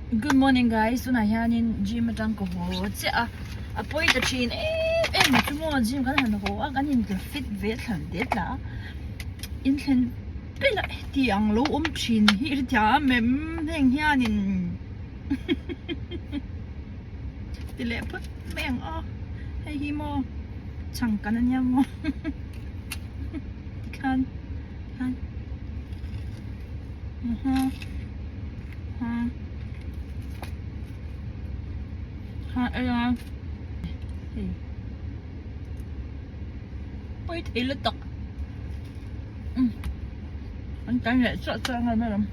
Good morning guys. So na hianin gym atang ko ho. Che a poi ta chin tu mo gym kan han ho a kanin ka fit vet han det la. In thlen pela ti ang lo chin hi ri ta mem heng hianin. Ti le put meng a hei hi mo chang kan an yam mo. Kan Wait, ilot ako. Ang tanya, sa nga meron.